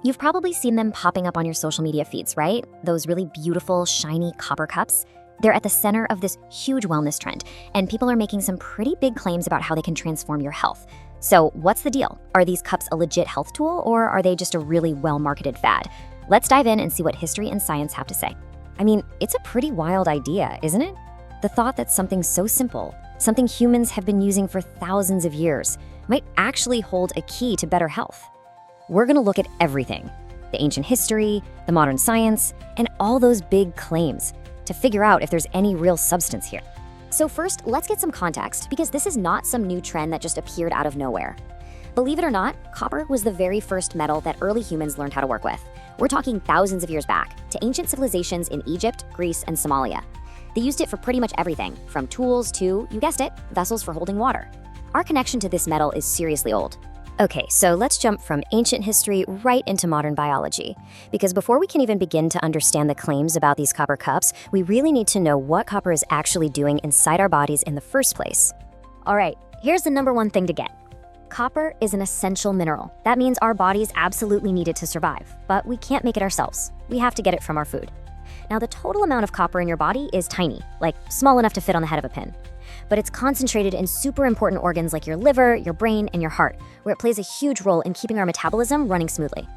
You've probably seen them popping up on your social media feeds, right? Those really beautiful, shiny copper cups. They're at the center of this huge wellness trend, and people are making some pretty big claims about how they can transform your health. So what's the deal? Are these cups a legit health tool, or are they just a really well-marketed fad? Let's dive in and see what history and science have to say. I mean, it's a pretty wild idea, isn't it? The thought that something so simple, something humans have been using for thousands of years, might actually hold a key to better health. We're gonna look at everything, the ancient history, the modern science, and all those big claims to figure out if there's any real substance here. So first, let's get some context, because this is not some new trend that just appeared out of nowhere. Believe it or not, copper was the very first metal that early humans learned how to work with. We're talking thousands of years back, to ancient civilizations in Egypt, Greece, and Somalia. They used it for pretty much everything, from tools to, you guessed it, vessels for holding water. Our connection to this metal is seriously old. Okay, so let's jump from ancient history right into modern biology. Because before we can even begin to understand the claims about these copper cups, we really need to know what copper is actually doing inside our bodies in the first place. All right, here's the number one thing to get. Copper is an essential mineral. That means our bodies absolutely need it to survive, but we can't make it ourselves. We have to get it from our food. Now, the total amount of copper in your body is tiny, like small enough to fit on the head of a pin. But it's concentrated in super important organs like your liver, your brain, and your heart, where it plays a huge role in keeping our metabolism running smoothly.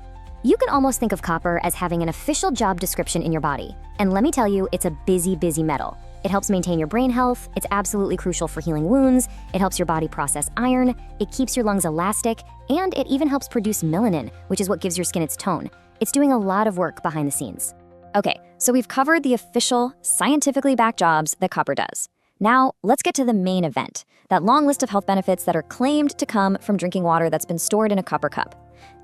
You can almost think of copper as having an official job description in your body. And let me tell you, it's a busy, busy metal. It helps maintain your brain health, it's absolutely crucial for healing wounds, it helps your body process iron, it keeps your lungs elastic, and it even helps produce melanin, which is what gives your skin its tone. It's doing a lot of work behind the scenes. Okay, so we've covered the official, scientifically backed jobs that copper does. Now, let's get to the main event, that long list of health benefits that are claimed to come from drinking water that's been stored in a copper cup.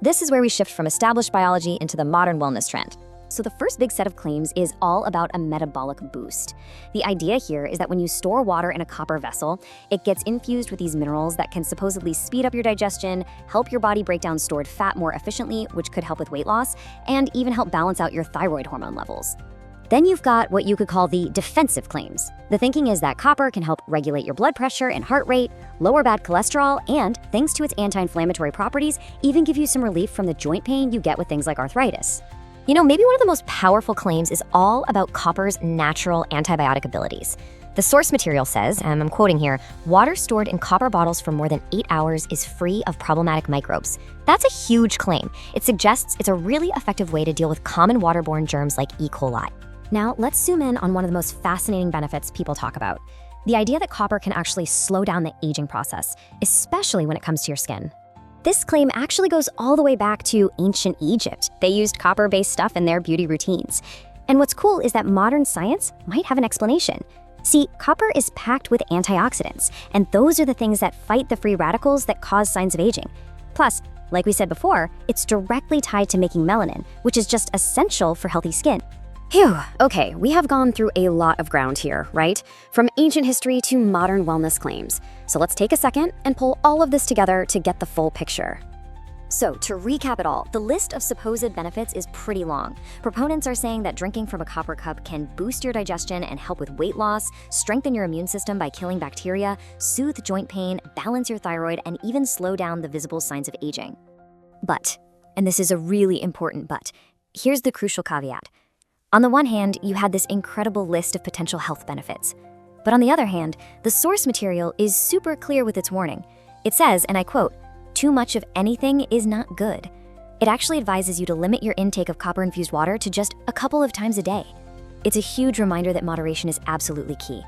This is where we shift from established biology into the modern wellness trend. So the first big set of claims is all about a metabolic boost. The idea here is that when you store water in a copper vessel, it gets infused with these minerals that can supposedly speed up your digestion, help your body break down stored fat more efficiently, which could help with weight loss, and even help balance out your thyroid hormone levels. Then you've got what you could call the defensive claims. The thinking is that copper can help regulate your blood pressure and heart rate, lower bad cholesterol, and, thanks to its anti-inflammatory properties, even give you some relief from the joint pain you get with things like arthritis. You know, maybe one of the most powerful claims is all about copper's natural antibiotic abilities. The source material says, and I'm quoting here, water stored in copper bottles for more than 8 hours is free of problematic microbes. That's a huge claim. It suggests it's a really effective way to deal with common waterborne germs like E. coli. Now, let's zoom in on one of the most fascinating benefits people talk about. The idea that copper can actually slow down the aging process, especially when it comes to your skin. This claim actually goes all the way back to ancient Egypt. They used copper-based stuff in their beauty routines. And what's cool is that modern science might have an explanation. See, copper is packed with antioxidants, and those are the things that fight the free radicals that cause signs of aging. Plus, like we said before, it's directly tied to making melanin, which is just essential for healthy skin. Phew, okay, we have gone through a lot of ground here, right? From ancient history to modern wellness claims. So let's take a second and pull all of this together to get the full picture. So to recap it all, the list of supposed benefits is pretty long. Proponents are saying that drinking from a copper cup can boost your digestion and help with weight loss, strengthen your immune system by killing bacteria, soothe joint pain, balance your thyroid, and even slow down the visible signs of aging. But, and this is a really important but, here's the crucial caveat. On the one hand, you had this incredible list of potential health benefits. But on the other hand, the source material is super clear with its warning. It says, and I quote, "Too much of anything is not good." It actually advises you to limit your intake of copper-infused water to just a couple of times a day. It's a huge reminder that moderation is absolutely key.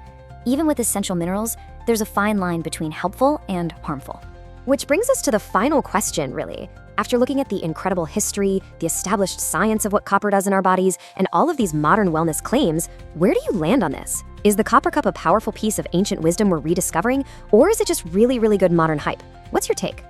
Even with essential minerals, there's a fine line between helpful and harmful. Which brings us to the final question, really. After looking at the incredible history, the established science of what copper does in our bodies, and all of these modern wellness claims, where do you land on this? Is the copper cup a powerful piece of ancient wisdom we're rediscovering, or is it just really, really good modern hype? What's your take?